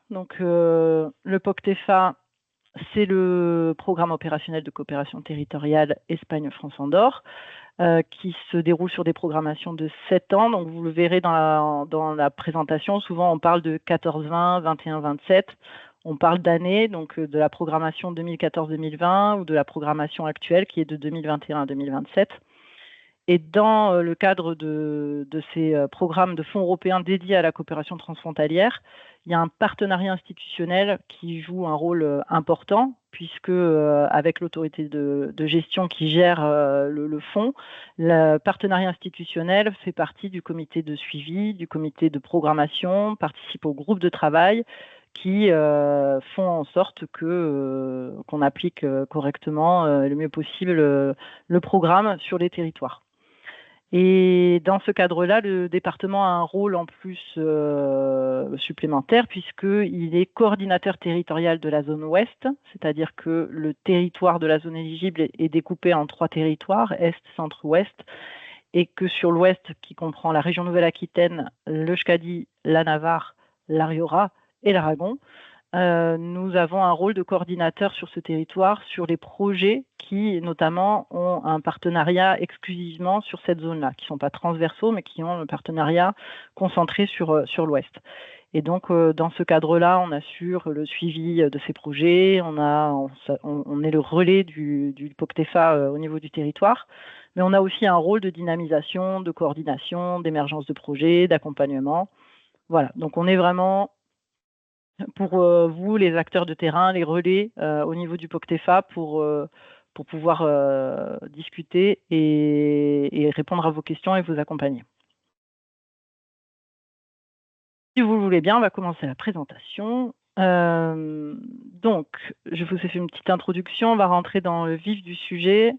Donc, le POCTEFA, c'est le programme opérationnel de coopération territoriale Espagne-France-Andorre, qui se déroule sur des programmations de 7 ans. Donc, vous le verrez dans la présentation, souvent on parle de 14-20, 21-27. On parle d'années, donc de la programmation 2014-2020 ou de la programmation actuelle qui est de 2021 à 2027. Et dans le cadre de ces programmes de fonds européens dédiés à la coopération transfrontalière, il y a un partenariat institutionnel qui joue un rôle important, puisque avec l'autorité de gestion qui gère le fonds, le partenariat institutionnel fait partie du comité de suivi, du comité de programmation, participe au groupe de travail qui font en sorte qu'on applique correctement le mieux possible le programme sur les territoires. Et dans ce cadre-là, le département a un rôle en plus supplémentaire puisqu'il est coordinateur territorial de la zone ouest, c'est-à-dire que le territoire de la zone éligible est découpé en 3 territoires, est, centre, ouest, et que sur l'ouest, qui comprend la région Nouvelle-Aquitaine, l'Euskadi, la Navarre, la Rioja et l'Aragon, nous avons un rôle de coordinateur sur ce territoire, sur les projets qui, notamment, ont un partenariat exclusivement sur cette zone-là, qui ne sont pas transversaux, mais qui ont un partenariat concentré sur l'Ouest. Et donc, dans ce cadre-là, on assure le suivi de ces projets, on est le relais du POCTEFA au niveau du territoire, mais on a aussi un rôle de dynamisation, de coordination, d'émergence de projets, d'accompagnement. Voilà, donc on est vraiment pour vous, les acteurs de terrain, les relais au niveau du POCTEFA pour pouvoir discuter et répondre à vos questions et vous accompagner. Si vous le voulez bien, on va commencer la présentation. Donc, je vous ai fait une petite introduction, on va rentrer dans le vif du sujet.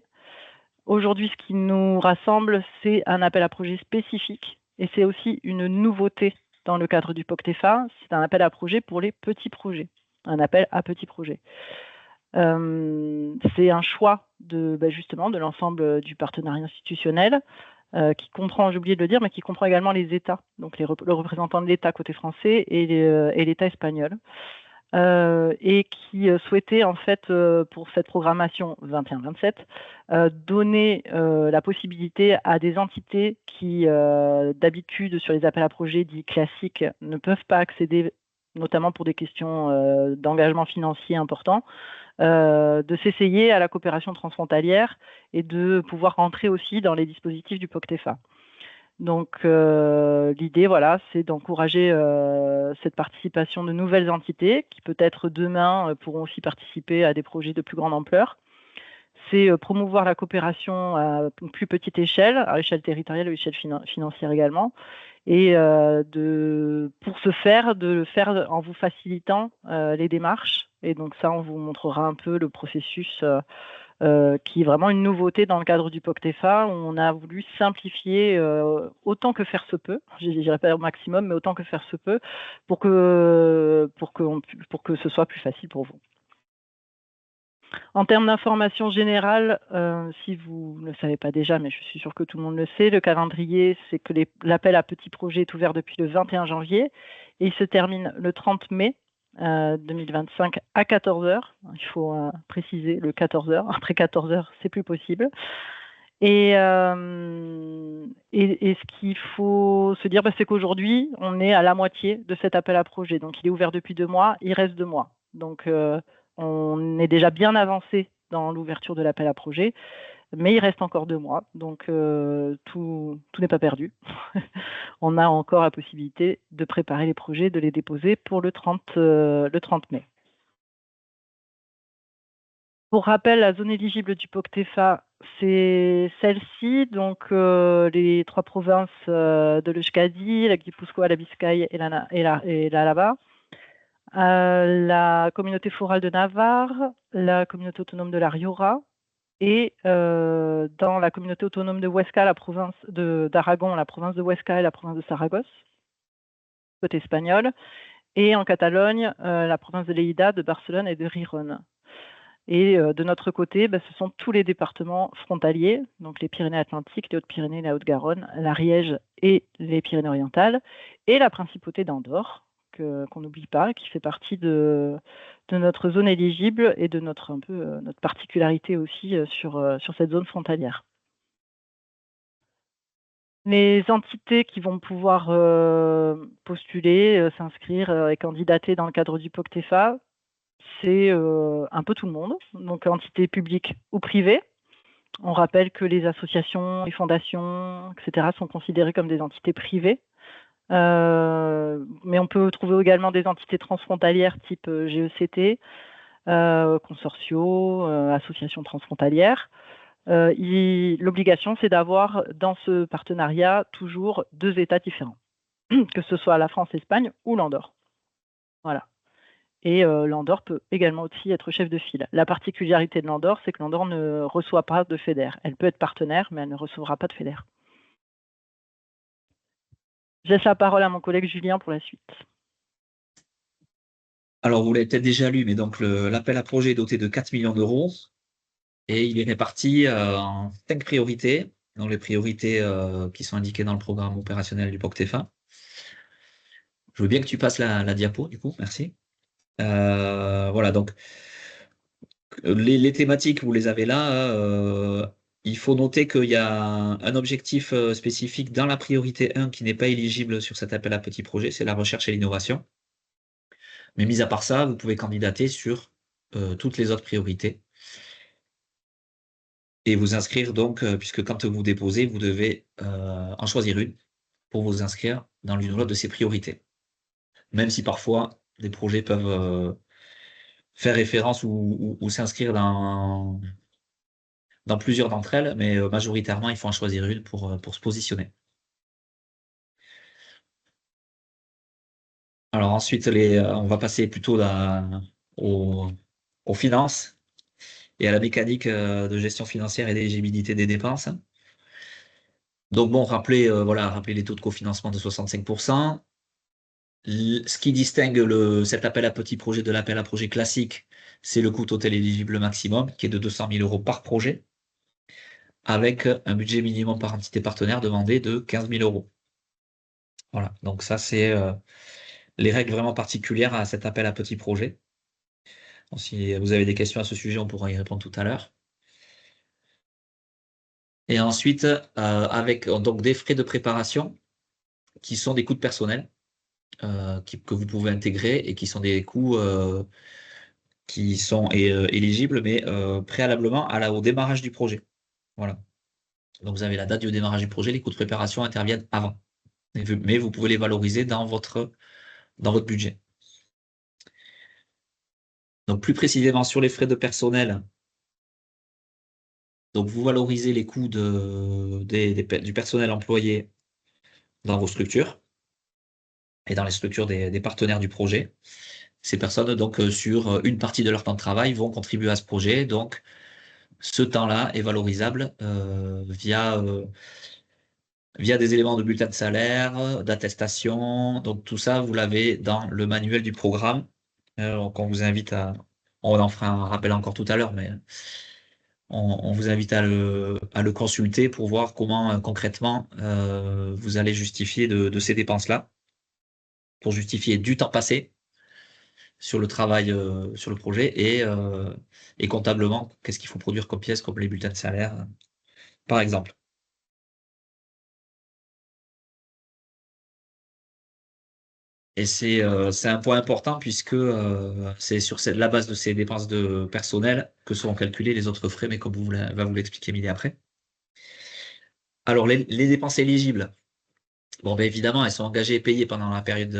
Aujourd'hui, ce qui nous rassemble, c'est un appel à projet spécifique et c'est aussi une nouveauté dans le cadre du POCTEFA, c'est un appel à projet pour les petits projets, un appel à petits projets. C'est un choix justement de l'ensemble du partenariat institutionnel qui comprend, j'ai oublié de le dire, mais qui comprend également les États, donc le représentant de l'État côté français et l'État espagnol. Et qui souhaitait en fait pour cette programmation 21-27 donner la possibilité à des entités qui d'habitude sur les appels à projets dits classiques ne peuvent pas accéder, notamment pour des questions d'engagement financier important, de s'essayer à la coopération transfrontalière et de pouvoir rentrer aussi dans les dispositifs du POCTEFA. Donc l'idée, voilà, c'est d'encourager cette participation de nouvelles entités qui peut-être demain pourront aussi participer à des projets de plus grande ampleur. C'est promouvoir la coopération à une plus petite échelle, à l'échelle territoriale et à l'échelle financière également. Et pour ce faire, de le faire en vous facilitant les démarches. Et donc ça, on vous montrera un peu le processus qui est vraiment une nouveauté dans le cadre du POCTEFA, où on a voulu simplifier autant que faire se peut, je dirais pas au maximum, mais autant que faire se peut, pour que ce soit plus facile pour vous. En termes d'information générale, si vous ne le savez pas déjà, mais je suis sûre que tout le monde le sait, le calendrier, c'est que l'appel à petits projets est ouvert depuis le 21 janvier et il se termine le 30 mai 2025 à 14h. Il faut préciser le 14h. Après 14h, c'est plus possible. Et ce qu'il faut se dire, c'est qu'aujourd'hui, on est à la moitié de cet appel à projet. Donc, il est ouvert depuis 2 mois, il reste 2 mois. Donc, on est déjà bien avancé dans l'ouverture de l'appel à projet, mais il reste encore 2 mois. Donc, tout n'est pas perdu. On a encore la possibilité de préparer les projets, de les déposer pour le 30 mai. Pour rappel, la zone éligible du POCTEFA, c'est celle-ci, donc les 3 provinces de l'Euskadi, la Guipúzcoa, la Biscaye et l'Álava, la communauté forale de Navarre, la communauté autonome de la Rioja, et dans la communauté autonome de Huesca, la province d'Aragon, la province de Huesca et la province de Saragosse, côté espagnol, et en Catalogne, la province de Lleida, de Barcelone et de Gijón. Et de notre côté, ce sont tous les départements frontaliers, donc les Pyrénées-Atlantiques, les Hautes-Pyrénées, la Haute-Garonne, l'Ariège et les Pyrénées-Orientales, et la principauté d'Andorre, qu'on n'oublie pas, qui fait partie de notre zone éligible et de notre particularité aussi sur cette zone frontalière. Les entités qui vont pouvoir postuler, s'inscrire et candidater dans le cadre du POCTEFA, c'est un peu tout le monde, donc entités publiques ou privées. On rappelle que les associations, les fondations, etc. sont considérées comme des entités privées. Mais on peut trouver également des entités transfrontalières type GECT, consortiaux, associations transfrontalières. L'obligation, c'est d'avoir dans ce partenariat toujours 2 États différents, que ce soit la France, l'Espagne ou l'Andorre. Voilà. Et l'Andorre peut également aussi être chef de file. La particularité de l'Andorre, c'est que l'Andorre ne reçoit pas de FEDER. Elle peut être partenaire, mais elle ne recevra pas de FEDER. Je laisse la parole à mon collègue Julien pour la suite. Alors, vous l'avez peut-être déjà lu, mais donc l'appel à projet est doté de 4 millions d'euros et il est réparti en 5 priorités, donc les priorités qui sont indiquées dans le programme opérationnel du POCTEFA. Je veux bien que tu passes la diapo, du coup, merci. Voilà, donc les thématiques, vous les avez là. Il faut noter qu'il y a un objectif spécifique dans la priorité 1 qui n'est pas éligible sur cet appel à petits projets, c'est la recherche et l'innovation. Mais mis à part ça, vous pouvez candidater sur toutes les autres priorités et vous inscrire donc, puisque quand vous déposez, vous devez en choisir une pour vous inscrire dans l'une ou l'autre de ces priorités. Même si parfois, des projets peuvent faire référence ou s'inscrire dans plusieurs d'entre elles, mais majoritairement, il faut en choisir une pour se positionner. Alors ensuite, on va passer plutôt aux finances et à la mécanique de gestion financière et d'éligibilité des dépenses. Donc bon, rappelez les taux de cofinancement de 65%. Ce qui distingue cet appel à petit projet de l'appel à projet classique, c'est le coût total éligible maximum, qui est de 200 000 euros par projet, avec un budget minimum par entité partenaire demandé de 15 000 euros. Voilà, donc ça, c'est les règles vraiment particulières à cet appel à petit projet. Donc, si vous avez des questions à ce sujet, on pourra y répondre tout à l'heure. Et ensuite, avec donc des frais de préparation qui sont des coûts de personnel que vous pouvez intégrer et qui sont des coûts qui sont éligibles, mais préalablement au démarrage du projet. Voilà. Donc, vous avez la date du démarrage du projet, les coûts de préparation interviennent avant. Mais vous pouvez les valoriser dans votre budget. Donc, plus précisément sur les frais de personnel, donc vous valorisez les coûts du personnel employé dans vos structures et dans les structures des partenaires du projet. Ces personnes, donc, sur une partie de leur temps de travail, vont contribuer à ce projet. Donc, ce temps-là est valorisable via des éléments de bulletin de salaire, d'attestation. Donc, tout ça, vous l'avez dans le manuel du programme. Donc, on vous invite on en fera un rappel encore tout à l'heure, mais on vous invite à le consulter pour voir comment concrètement vous allez justifier de ces dépenses-là, pour justifier du temps passé sur le travail, sur le projet et comptablement, qu'est-ce qu'il faut produire comme pièces, comme les bulletins de salaire, par exemple. Et c'est un point important puisque c'est sur la base de ces dépenses de personnel que seront calculés les autres frais, mais comme va vous l'expliquer Émilie après. Alors, les dépenses éligibles, bon, ben évidemment, elles sont engagées et payées pendant la période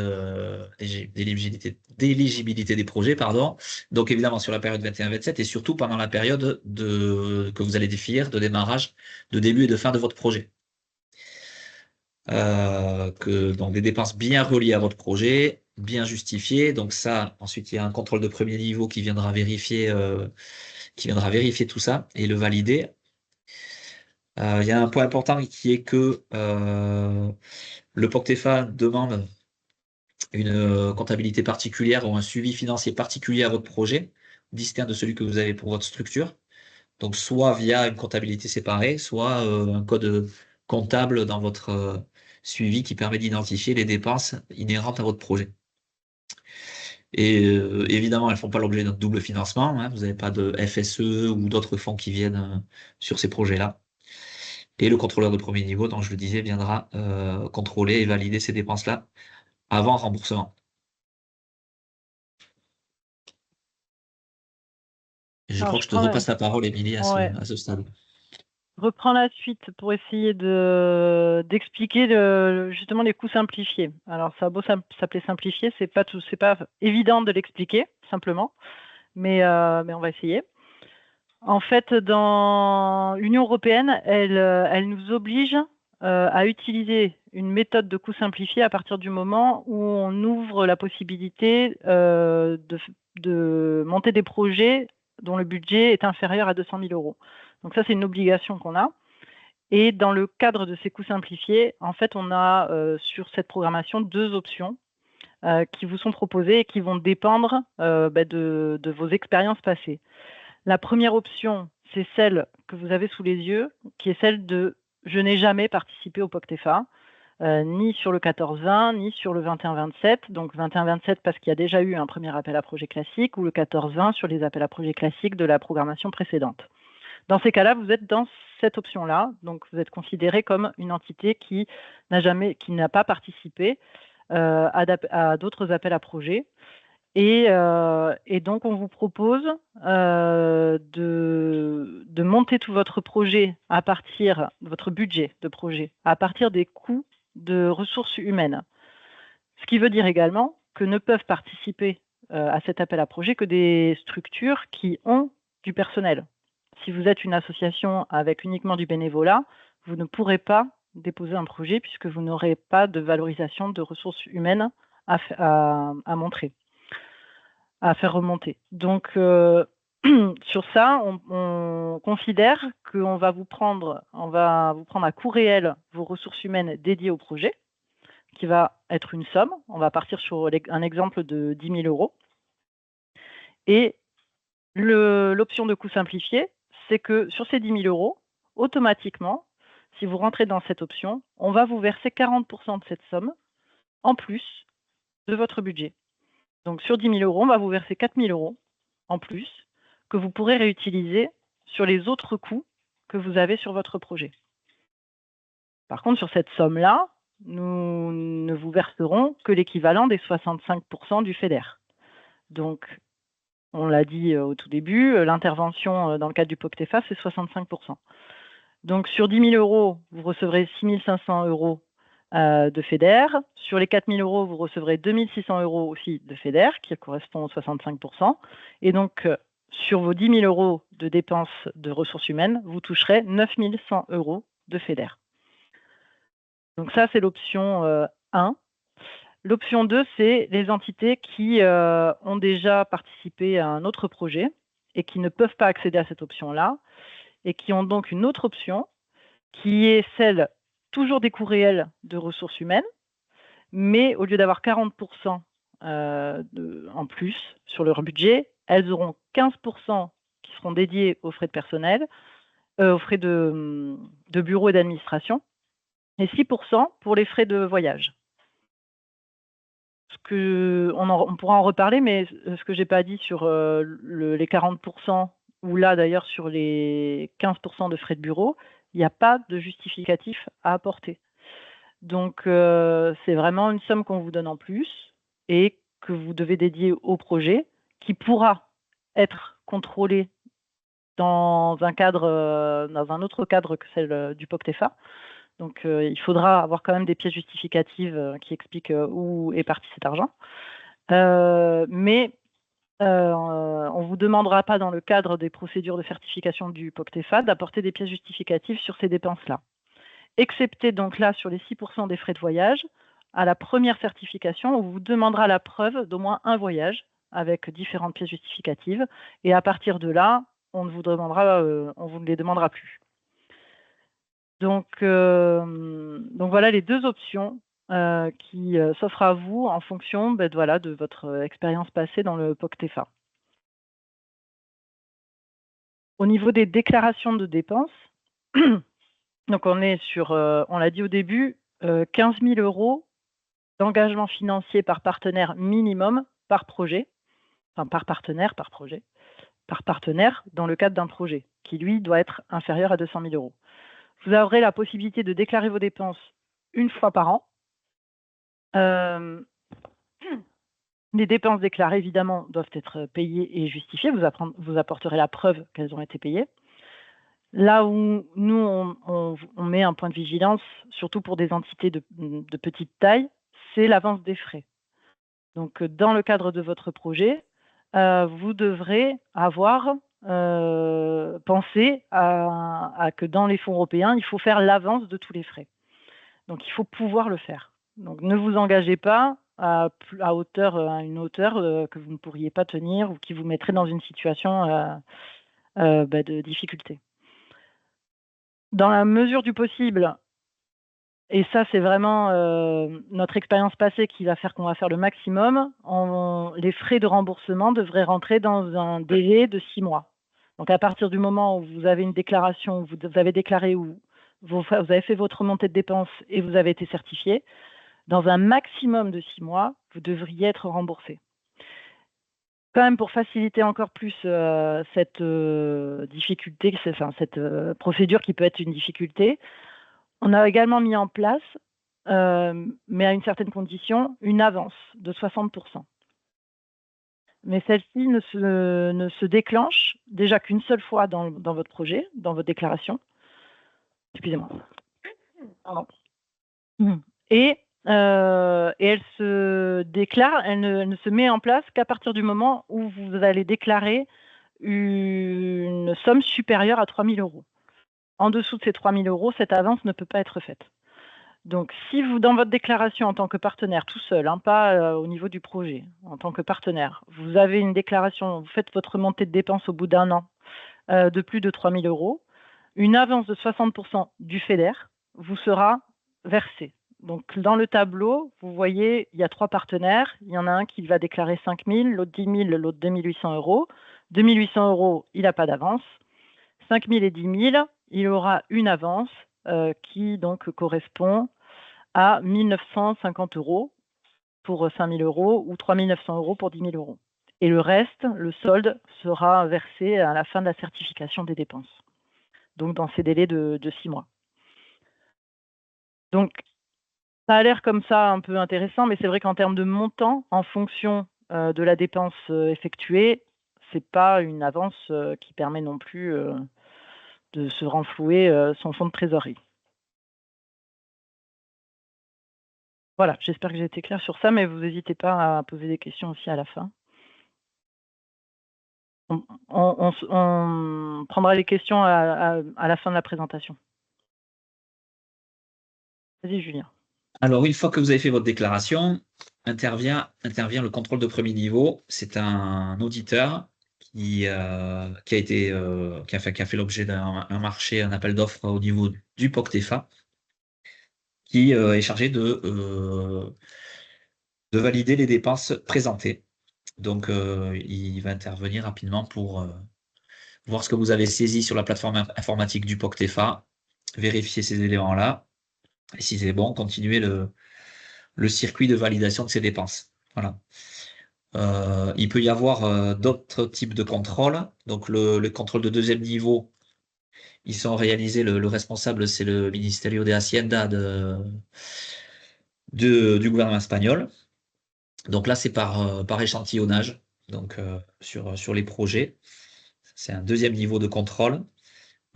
d'éligibilité des projets, pardon. Donc, évidemment, sur la période 21-27 et surtout pendant la période que vous allez définir de démarrage, de début et de fin de votre projet. Donc, des dépenses bien reliées à votre projet, bien justifiées. Donc, ça, ensuite, il y a un contrôle de premier niveau qui viendra vérifier tout ça et le valider. Il y a un point important qui est que le POCTEFA demande une comptabilité particulière ou un suivi financier particulier à votre projet, distinct de celui que vous avez pour votre structure. Donc, soit via une comptabilité séparée, soit un code comptable dans votre suivi qui permet d'identifier les dépenses inhérentes à votre projet. Et évidemment, elles ne font pas l'objet d'un double financement, hein. Vous n'avez pas de FSE ou d'autres fonds qui viennent sur ces projets-là. Et le contrôleur de premier niveau, dont je le disais, viendra contrôler et valider ces dépenses-là avant remboursement. Je Alors, crois que je te repasse la parole, Émilie, à ouais. ce stade. Je reprends la suite pour essayer d'expliquer justement les coûts simplifiés. Alors, ça a beau s'appeler simplifié, c'est pas évident de l'expliquer simplement, mais on va essayer. En fait, dans l'Union européenne, elle nous oblige à utiliser une méthode de coût simplifié à partir du moment où on ouvre la possibilité de monter des projets dont le budget est inférieur à 200 000 euros. Donc ça, c'est une obligation qu'on a. Et dans le cadre de ces coûts simplifiés, en fait, on a sur cette programmation 2 options qui vous sont proposées et qui vont dépendre de vos expériences passées. La première option, c'est celle que vous avez sous les yeux, qui est celle de « je n'ai jamais participé au POCTEFA ». Ni sur le 14-20, ni sur le 21-27. Donc 21-27 parce qu'il y a déjà eu un premier appel à projet classique, ou le 14-20 sur les appels à projet classiques de la programmation précédente. Dans ces cas-là, vous êtes dans cette option-là, donc vous êtes considéré comme une entité qui n'a pas participé à d'autres appels à projets. Et donc, on vous propose de monter tout votre projet à partir de votre budget de projet, à partir des coûts de ressources humaines. Ce qui veut dire également que ne peuvent participer à cet appel à projet que des structures qui ont du personnel. Si vous êtes une association avec uniquement du bénévolat, vous ne pourrez pas déposer un projet puisque vous n'aurez pas de valorisation de ressources humaines à montrer, à faire remonter. Donc, sur ça, on considère qu'on va vous prendre à coût réel vos ressources humaines dédiées au projet, qui va être une somme. On va partir sur un exemple de 10 000 euros. Et l'option de coût simplifié, c'est que sur ces 10 000 euros, automatiquement, si vous rentrez dans cette option, on va vous verser 40% de cette somme en plus de votre budget. Donc sur 10 000 euros, on va vous verser 4 000 euros en plus que vous pourrez réutiliser sur les autres coûts que vous avez sur votre projet. Par contre, sur cette somme-là, nous ne vous verserons que l'équivalent des 65% du FEDER. Donc, on l'a dit au tout début, l'intervention dans le cadre du POCTEFA, c'est 65%. Donc, sur 10 000 euros, vous recevrez 6 500 euros de FEDER. Sur les 4 000 euros, vous recevrez 2 600 euros aussi de FEDER, qui correspond aux 65%. Et donc, sur vos 10 000 euros de dépenses de ressources humaines, vous toucherez 9 100 euros de FEDER. Donc ça, c'est l'option 1. L'option 2, c'est les entités qui ont déjà participé à un autre projet et qui ne peuvent pas accéder à cette option-là et qui ont donc une autre option qui est celle toujours des coûts réels de ressources humaines, mais au lieu d'avoir 40% en plus sur leur budget, elles auront 15% qui seront dédiés aux frais de personnel, aux frais de bureau et d'administration, et 6% pour les frais de voyage. On pourra en reparler, mais ce que je n'ai pas dit sur les 40%, ou là d'ailleurs sur les 15% de frais de bureau, il n'y a pas de justificatif à apporter. Donc, c'est vraiment une somme qu'on vous donne en plus et que vous devez dédier au projet, qui pourra être contrôlé dans un autre cadre que celle du POCTEFA. Donc, il faudra avoir quand même des pièces justificatives qui expliquent où est parti cet argent. Mais on ne vous demandera pas, dans le cadre des procédures de certification du POCTEFA, d'apporter des pièces justificatives sur ces dépenses-là. Excepté donc là sur les 6% des frais de voyage, à la première certification, on vous demandera la preuve d'au moins un voyage avec différentes pièces justificatives. Et à partir de là, on vous ne les demandera plus. Donc voilà les 2 options qui s'offrent à vous en fonction de votre expérience passée dans le POCTEFA. Au niveau des déclarations de dépenses, donc on est sur, on l'a dit au début, 15 000 euros d'engagement financier par partenaire minimum par projet, enfin par partenaire, par projet, par partenaire dans le cadre d'un projet qui, lui, doit être inférieur à 200 000 euros. Vous aurez la possibilité de déclarer vos dépenses une fois par an. Les dépenses déclarées, évidemment, doivent être payées et justifiées. Vous apporterez la preuve qu'elles ont été payées. Là où nous, on met un point de vigilance, surtout pour des entités de petite taille, c'est l'avance des frais. Donc, dans le cadre de votre projet, vous devrez avoir pensé à que dans les fonds européens, il faut faire l'avance de tous les frais. Donc, il faut pouvoir le faire. Donc, ne vous engagez pas à une hauteur que vous ne pourriez pas tenir ou qui vous mettrait dans une situation de difficulté. Dans la mesure du possible, et ça c'est vraiment notre expérience passée qui va faire qu'on va faire le maximum, les frais de remboursement devraient rentrer dans un délai de 6 mois. Donc à partir du moment où vous avez une déclaration, vous avez déclaré ou vous avez fait votre remontée de dépenses et vous avez été certifié, dans un maximum de 6 mois, vous devriez être remboursé. Quand même, pour faciliter encore plus cette difficulté, cette procédure qui peut être une difficulté, on a également mis en place, mais à une certaine condition, une avance de 60%. Mais celle-ci ne se déclenche déjà qu'une seule fois dans votre projet, dans votre déclaration. Excusez-moi. Pardon. Et elle se déclare, elle ne se met en place qu'à partir du moment où vous allez déclarer une somme supérieure à 3 000 euros. En dessous de ces 3 000 euros, cette avance ne peut pas être faite. Donc, si vous, dans votre déclaration en tant que partenaire, tout seul, pas au niveau du projet, en tant que partenaire, vous avez une déclaration, vous faites votre remontée de dépenses au bout d'un an de plus de 3 000 euros, une avance de 60% du FEDER vous sera versée. Donc, dans le tableau, vous voyez, il y a 3 partenaires. Il y en a un qui va déclarer 5 000, l'autre 10 000, l'autre 2 800 euros. 2 800 euros, il n'a pas d'avance. 5 000 et 10 000, il aura une avance qui donc correspond à 1 950 euros pour 5 000 euros ou 3 900 euros pour 10 000 euros. Et le reste, le solde, sera versé à la fin de la certification des dépenses. Donc, dans ces délais de 6 mois. Donc, ça a l'air comme ça un peu intéressant, mais c'est vrai qu'en termes de montant, en fonction de la dépense effectuée, ce n'est pas une avance qui permet non plus de se renflouer son fonds de trésorerie. Voilà, j'espère que j'ai été claire sur ça, mais vous n'hésitez pas à poser des questions aussi à la fin. On prendra les questions à la fin de la présentation. Vas-y, Julien. Alors, une fois que vous avez fait votre déclaration, intervient le contrôle de premier niveau. C'est un auditeur qui a fait l'objet d'un marché, un appel d'offres au niveau du POCTEFA, qui est chargé de valider les dépenses présentées. Donc, il va intervenir rapidement pour voir ce que vous avez saisi sur la plateforme informatique du POCTEFA, vérifier ces éléments-là, et si c'est bon, continuer le circuit de validation de ces dépenses. Voilà. Il peut y avoir d'autres types de contrôles. Donc, le contrôle de deuxième niveau, ils sont réalisés, le responsable, c'est le Ministerio de Hacienda du gouvernement espagnol. Donc là, c'est par échantillonnage, donc sur les projets. C'est un deuxième niveau de contrôle.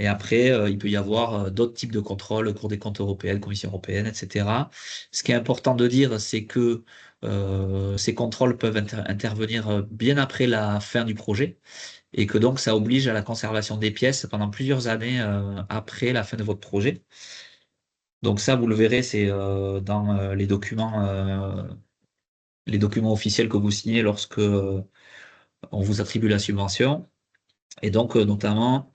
Et après, il peut y avoir d'autres types de contrôles, Cour des comptes européenne, Commission européenne, etc. Ce qui est important de dire, c'est que ces contrôles peuvent intervenir bien après la fin du projet et que donc ça oblige à la conservation des pièces pendant plusieurs années après la fin de votre projet. Donc ça, vous le verrez, c'est dans les documents officiels que vous signez lorsque on vous attribue la subvention. Et donc, notamment,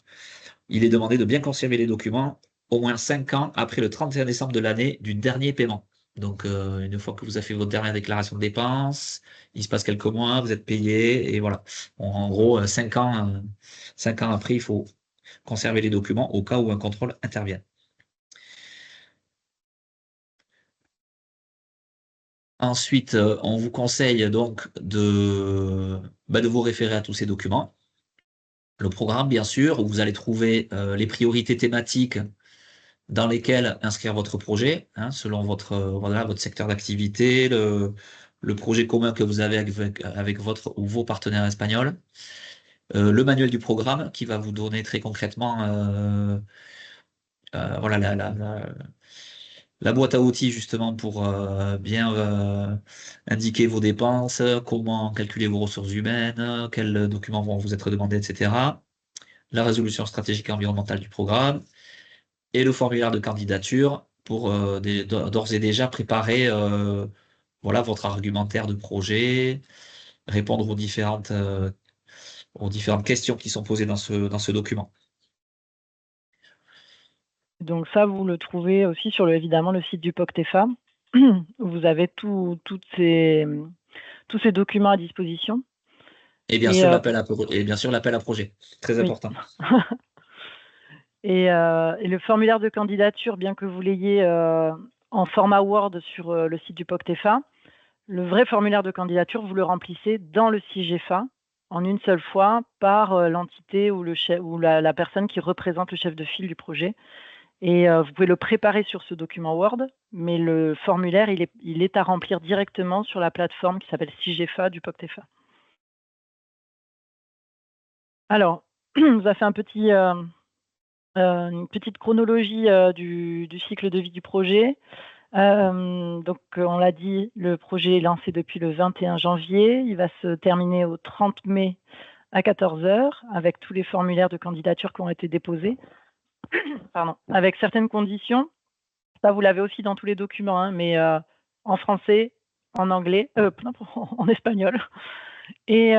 il est demandé de bien conserver les documents au moins 5 ans après le 31 décembre de l'année du dernier paiement. Donc, une fois que vous avez fait votre dernière déclaration de dépenses, il se passe quelques mois, vous êtes payé, et voilà. Bon, en gros, 5 ans après, il faut conserver les documents au cas où un contrôle intervient. Ensuite, on vous conseille donc de vous référer à tous ces documents. Le programme, bien sûr, où vous allez trouver les priorités thématiques dans lesquelles inscrire votre projet, hein, selon voilà, votre secteur d'activité, le projet commun que vous avez avec votre ou vos partenaires espagnols. Le manuel du programme qui va vous donner très concrètement voilà, la boîte à outils justement pour bien indiquer vos dépenses, comment calculer vos ressources humaines, quels documents vont vous être demandés, etc. La résolution stratégique et environnementale du programme et le formulaire de candidature pour d'ores et déjà préparer voilà, votre argumentaire de projet, répondre aux différentes questions qui sont posées dans ce document. Donc ça, vous le trouvez aussi sur évidemment le site du POCTEFA, où vous avez tous ces documents à disposition. Et bien sûr, l'appel à projet, très oui. important. Et le formulaire de candidature, bien que vous l'ayez en format Word sur le site du POCTEFA, le vrai formulaire de candidature, vous le remplissez dans le CIGEFA en une seule fois par l'entité ou la personne qui représente le chef de file du projet. Et vous pouvez le préparer sur ce document Word, mais le formulaire, il est à remplir directement sur la plateforme qui s'appelle CIGEFA du POCTEFA. Alors, on vous a fait une petite chronologie du cycle de vie du projet. Donc, on l'a dit, le projet est lancé depuis le 21 janvier. Il va se terminer au 30 mai à 14 h avec tous les formulaires de candidature qui ont été déposés. Pardon. Avec certaines conditions. Ça, vous l'avez aussi dans tous les documents, hein, mais en français, en anglais, en espagnol. Et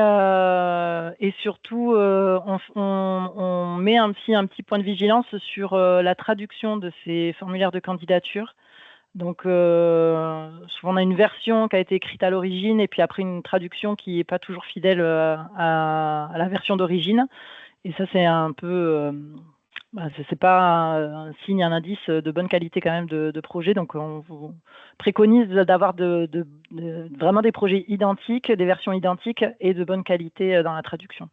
surtout, on met un petit point de vigilance sur la traduction de ces formulaires de candidature. Donc, souvent, on a une version qui a été écrite à l'origine et puis après une traduction qui n'est pas toujours fidèle à la version d'origine. Et ça, c'est un peu... c'est pas un signe, un indice de bonne qualité quand même de projet. Donc, on vous préconise d'avoir vraiment des projets identiques, des versions identiques et de bonne qualité dans la traduction.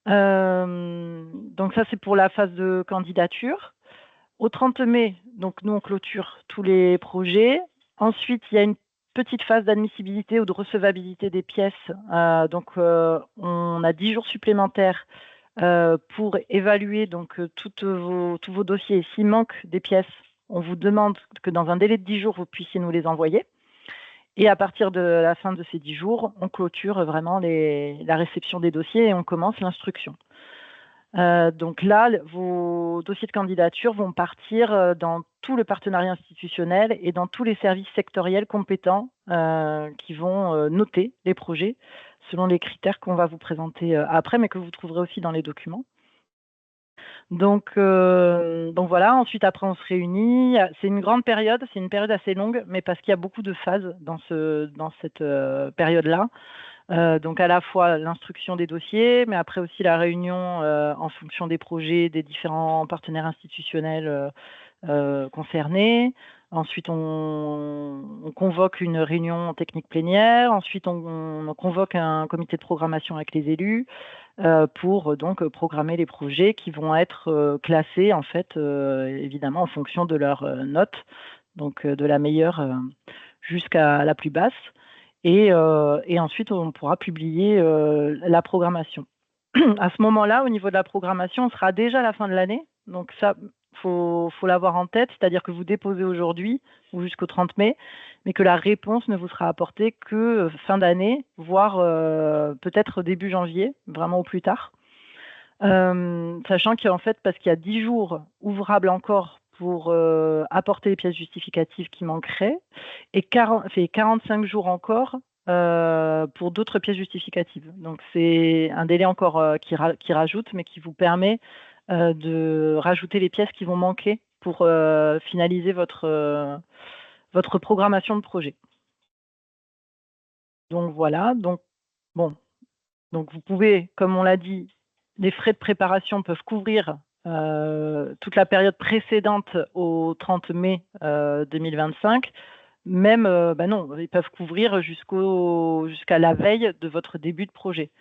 Donc, ça, c'est pour la phase de candidature. Au 30 mai, donc nous, on clôture tous les projets. Ensuite, il y a une petite phase d'admissibilité ou de recevabilité des pièces. Donc, on a 10 jours supplémentaires pour évaluer donc tous vos dossiers. S'il manque des pièces, on vous demande que dans un délai de 10 jours, vous puissiez nous les envoyer. Et à partir de la fin de ces 10 jours, on clôture vraiment la réception des dossiers et on commence l'instruction. Donc là, vos dossiers de candidature vont partir dans tout le partenariat institutionnel et dans tous les services sectoriels compétents qui vont noter les projets selon les critères qu'on va vous présenter après, mais que vous trouverez aussi dans les documents. Donc voilà, ensuite après on se réunit. C'est une grande période, c'est une période assez longue, mais parce qu'il y a beaucoup de phases dans cette période-là. Donc à la fois l'instruction des dossiers, mais après aussi la réunion en fonction des projets des différents partenaires institutionnels concernés. Ensuite, on convoque une réunion technique plénière. Ensuite, on convoque un comité de programmation avec les élus pour donc programmer les projets qui vont être classés en fait évidemment en fonction de leurs notes, donc de la meilleure jusqu'à la plus basse. Et ensuite, on pourra publier la programmation. À ce moment-là, au niveau de la programmation, on sera déjà à la fin de l'année. Donc ça, faut l'avoir en tête, c'est-à-dire que vous déposez aujourd'hui ou jusqu'au 30 mai, mais que la réponse ne vous sera apportée que fin d'année, voire peut-être début janvier, vraiment au plus tard. Sachant qu'en fait, parce qu'il y a 10 jours ouvrables encore pour apporter les pièces justificatives qui manqueraient, et 45 jours encore pour d'autres pièces justificatives. Donc c'est un délai encore qui rajoute, mais qui vous permet de rajouter les pièces qui vont manquer pour finaliser votre programmation de projet. Donc voilà, donc bon, donc vous pouvez, comme on l'a dit, les frais de préparation peuvent couvrir toute la période précédente au 30 mai 2025. même, non, ils peuvent couvrir jusqu'à la veille de votre début de projet.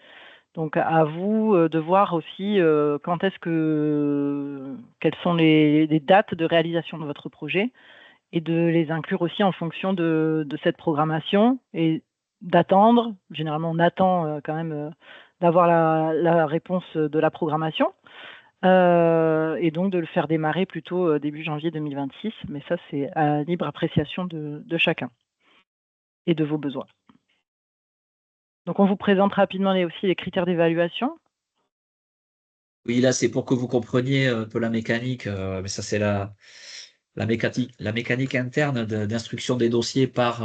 Donc à vous de voir aussi quelles sont les dates de réalisation de votre projet et de les inclure aussi en fonction de cette programmation et d'attendre. Généralement, on attend quand même d'avoir la réponse de la programmation et donc de le faire démarrer plutôt début janvier 2026. Mais ça, c'est à libre appréciation de chacun et de vos besoins. Donc on vous présente rapidement aussi les critères d'évaluation. Oui, là, c'est pour que vous compreniez un peu la mécanique, mais ça, c'est la mécanique interne d'instruction des dossiers par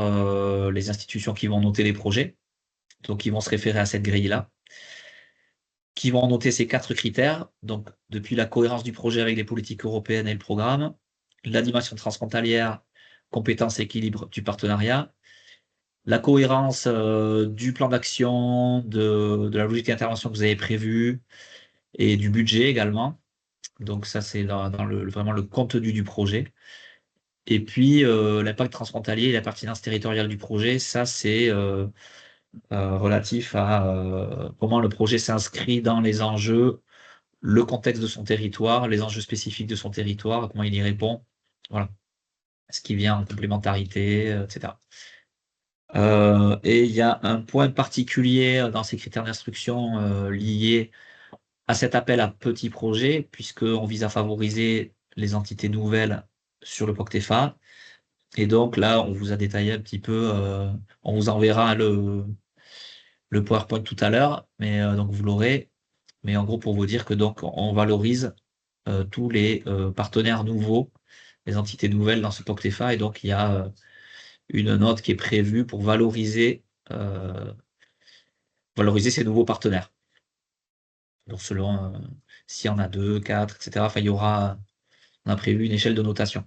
les institutions qui vont noter les projets. Donc, ils vont se référer à cette grille-là, qui vont noter ces 4 critères. Donc, depuis la cohérence du projet avec les politiques européennes et le programme, la dimension transfrontalière, compétence et équilibre du partenariat, la cohérence du plan d'action, de la logique d'intervention que vous avez prévue et du budget également. Donc ça, c'est dans vraiment le contenu du projet. Et puis, l'impact transfrontalier et la pertinence territoriale du projet, ça, c'est relatif à comment le projet s'inscrit dans les enjeux, le contexte de son territoire, les enjeux spécifiques de son territoire, comment il y répond. Voilà. Ce qui vient en complémentarité, etc. Et il y a un point particulier dans ces critères d'instruction liés à cet appel à petits projets, puisqu'on vise à favoriser les entités nouvelles sur le POCTEFA. Et donc là, on vous a détaillé un petit peu, on vous enverra le PowerPoint tout à l'heure, mais donc vous l'aurez. Mais en gros, pour vous dire que donc on valorise tous les partenaires nouveaux, les entités nouvelles dans ce POCTEFA, et donc il y a une note qui est prévue pour euh, valoriser ces nouveaux partenaires. Donc selon s'il y en a 2, 4, etc. Enfin, on a prévu une échelle de notation.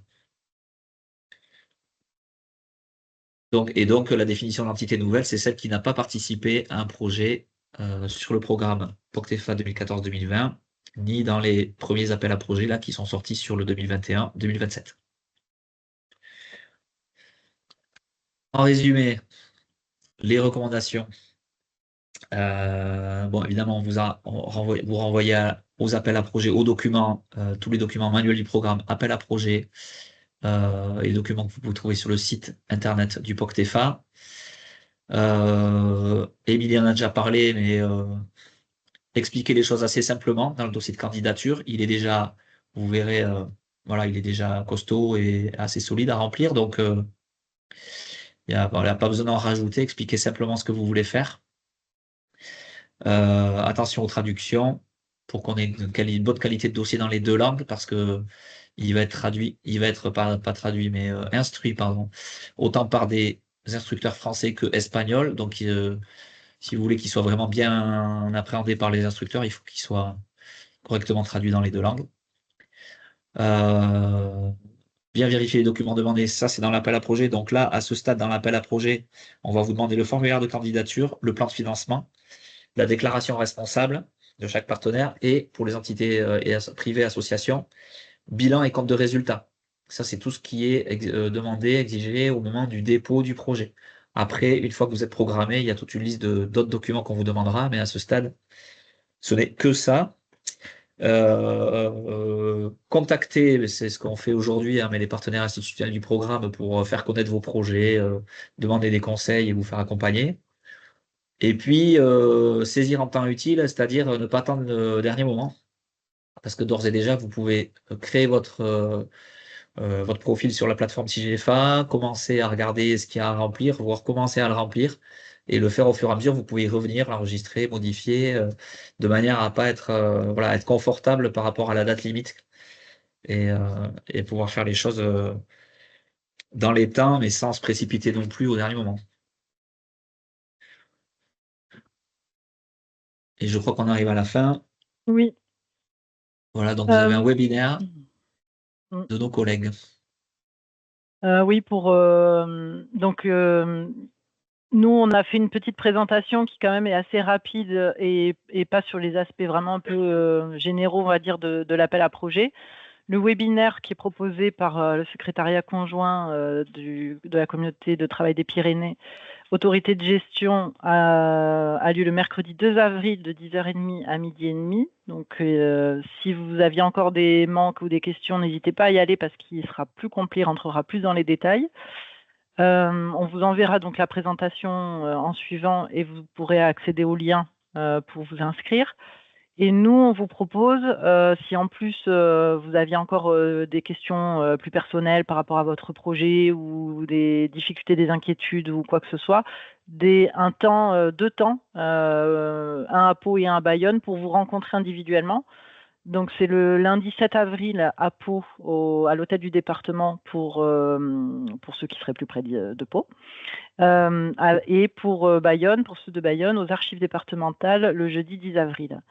Donc la définition d'entité nouvelle, c'est celle qui n'a pas participé à un projet sur le programme POCTEFA 2014-2020, ni dans les premiers appels à projets là, qui sont sortis sur le 2021-2027. En résumé, les recommandations. Bon, évidemment, vous renvoyez aux appels à projets, aux documents, tous les documents manuels du programme, appels à projets, et les documents que vous pouvez trouver sur le site internet du POCTEFA. Émilie en a déjà parlé, mais expliquer les choses assez simplement dans le dossier de candidature. Il est déjà, vous verrez, voilà, il est déjà costaud et assez solide à remplir. Donc, il n'y a, voilà, pas besoin d'en rajouter. Expliquez simplement ce que vous voulez faire. Attention aux traductions pour qu'on ait une bonne qualité de dossier dans les 2 langues parce que il va être pas traduit, mais instruit, pardon, autant par des instructeurs français que espagnols. Donc, si vous voulez qu'il soit vraiment bien appréhendé par les instructeurs, il faut qu'il soit correctement traduit dans les 2 langues. Euh, Bien vérifier les documents demandés, ça c'est dans l'appel à projet. Donc là, à ce stade, dans l'appel à projet, on va vous demander le formulaire de candidature, le plan de financement, la déclaration responsable de chaque partenaire et pour les entités privées, associations, bilan et compte de résultats. Ça, c'est tout ce qui est demandé, exigé au moment du dépôt du projet. Après, une fois que vous êtes programmé, il y a toute une liste d'autres documents qu'on vous demandera, mais à ce stade, ce n'est que ça. Contacter, c'est ce qu'on fait aujourd'hui, hein, mais les partenaires institutionnels du programme pour faire connaître vos projets, demander des conseils et vous faire accompagner. Et puis, saisir en temps utile, c'est-à-dire ne pas attendre le dernier moment, parce que d'ores et déjà, vous pouvez créer votre profil sur la plateforme CIGFA, commencer à regarder ce qu'il y a à remplir, voire commencer à le remplir, et le faire au fur et à mesure. Vous pouvez revenir, l'enregistrer, modifier, de manière à pas être, voilà, être confortable par rapport à la date limite et pouvoir faire les choses dans les temps, mais sans se précipiter non plus au dernier moment. Et je crois qu'on arrive à la fin. Oui. Voilà, donc vous avez un webinaire mm. de nos collègues. Oui, donc nous, on a fait une petite présentation qui quand même est assez rapide et pas sur les aspects vraiment un peu généraux, on va dire, de l'appel à projet. le webinaire qui est proposé par le secrétariat conjoint de la communauté de travail des Pyrénées, autorité de gestion, a lieu le mercredi 2 avril de 10h30 à 12h30. Donc, si vous aviez encore des manques ou des questions, n'hésitez pas à y aller parce qu'il sera plus complet, il rentrera plus dans les détails. On vous enverra donc la présentation en suivant et vous pourrez accéder au lien pour vous inscrire. Et nous, on vous propose, si en plus vous aviez encore des questions plus personnelles par rapport à votre projet ou des difficultés, des inquiétudes ou quoi que ce soit, deux temps, un à Pau et un à Bayonne, pour vous rencontrer individuellement. Donc c'est le lundi 7 avril à Pau, à l'hôtel du département pour ceux qui seraient plus près de Pau. Et pour Bayonne, pour ceux de Bayonne, aux archives départementales le jeudi 10 avril.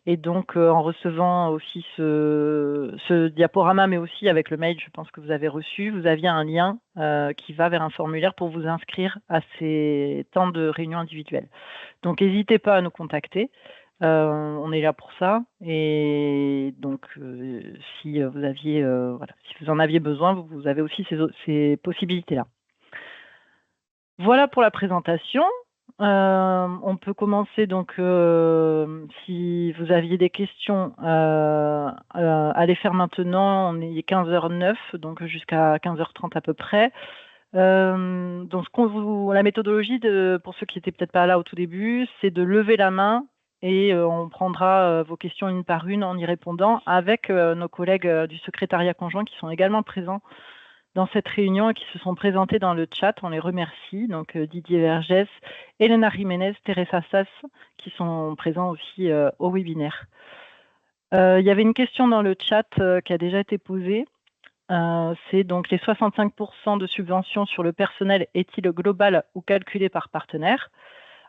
Et donc, en recevant aussi ce diaporama, mais aussi avec le mail, je pense que vous avez reçu, vous aviez un lien qui va vers un formulaire pour vous inscrire à ces temps de réunion individuelle. Donc, n'hésitez pas à nous contacter. On est là pour ça. Et donc, si vous en aviez besoin, vous avez aussi ces possibilités-là. Voilà pour la présentation. On peut commencer donc, si vous aviez des questions, à les faire maintenant. On est 15h09, donc jusqu'à 15h30 à peu près. Donc la méthodologie, pour ceux qui n'étaient peut-être pas là au tout début, c'est de lever la main et on prendra vos questions une par une en y répondant avec nos collègues du secrétariat conjoint qui sont également présents dans cette réunion et qui se sont présentés dans le chat. On les remercie. Donc Didier Vergès, Elena Jiménez, Teresa Sass, qui sont présents aussi au webinaire. Il y avait une question dans le chat qui a déjà été posée. C'est donc les 65% de subventions sur le personnel, est-il global ou calculé par partenaire?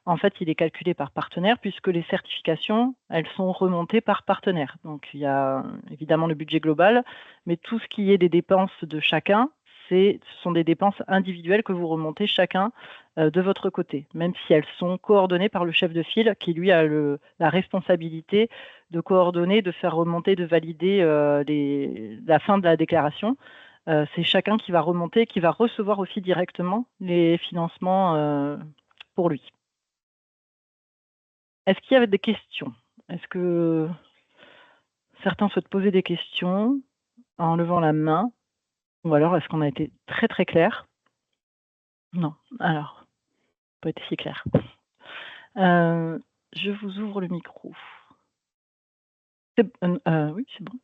En fait, il est calculé par partenaire puisque les certifications, elles sont remontées par partenaire. Donc, il y a évidemment le budget global, mais tout ce qui est des dépenses de chacun, ce sont des dépenses individuelles que vous remontez chacun de votre côté, même si elles sont coordonnées par le chef de file qui, lui, a la responsabilité de coordonner, de faire remonter, de valider la fin de la déclaration. C'est chacun qui va remonter, qui va recevoir aussi directement les financements pour lui. Est-ce qu'il y avait des questions? Est-ce que certains souhaitent poser des questions en levant la main? Ou alors, est-ce qu'on a été très très clair? Non. Alors, pas été si clair. Je vous ouvre le micro. Oui, c'est bon.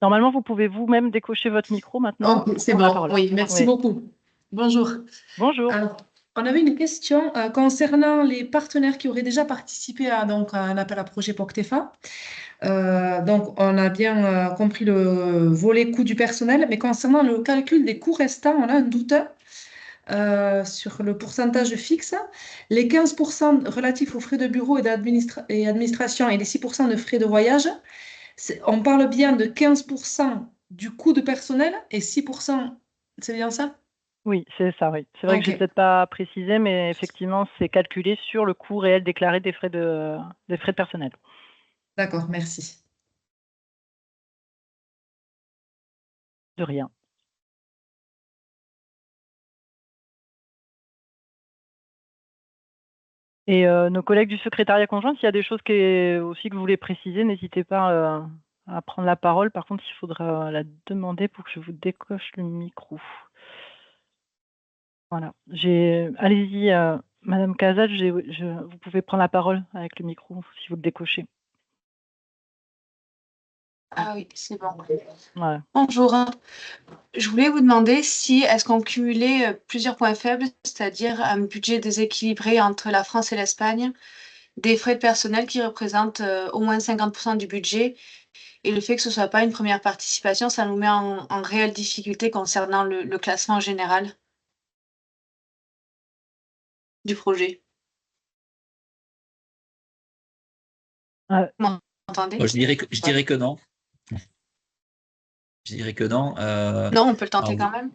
Normalement, vous pouvez vous-même décocher votre micro maintenant. Ok, c'est bon. Oui, merci beaucoup. Bonjour. Bonjour. Alors, on avait une question concernant les partenaires qui auraient déjà participé à un appel à projet POCTEFA. Donc, on a bien compris le volet coût du personnel, mais concernant le calcul des coûts restants, on a un doute sur le pourcentage fixe. Les 15% relatifs aux frais de bureau et administration et les 6% de frais de voyage, on parle bien de 15% du coût de personnel et 6%, c'est bien ça? Oui, c'est ça, oui. C'est vrai que je n'ai peut-être pas précisé, mais effectivement, c'est calculé sur le coût réel déclaré des frais de personnel. D'accord, merci. De rien. Et nos collègues du secrétariat conjoint, s'il y a des choses que vous voulez préciser, n'hésitez pas à prendre la parole. Par contre, il faudra la demander pour que je vous décoche le micro. Voilà. Allez-y, Madame Casal, vous pouvez prendre la parole avec le micro si vous le décochez. Ah oui, c'est bon. Voilà. Bonjour. Je voulais vous demander si est-ce qu'on cumulait plusieurs points faibles, c'est-à-dire un budget déséquilibré entre la France et l'Espagne, des frais de personnel qui représentent au moins 50% du budget, et le fait que ce ne soit pas une première participation, ça nous met en réelle difficulté concernant le classement général du projet. Vous m'entendez? Moi, je dirais que non. Je dirais que non. Non, on peut le tenter quand même.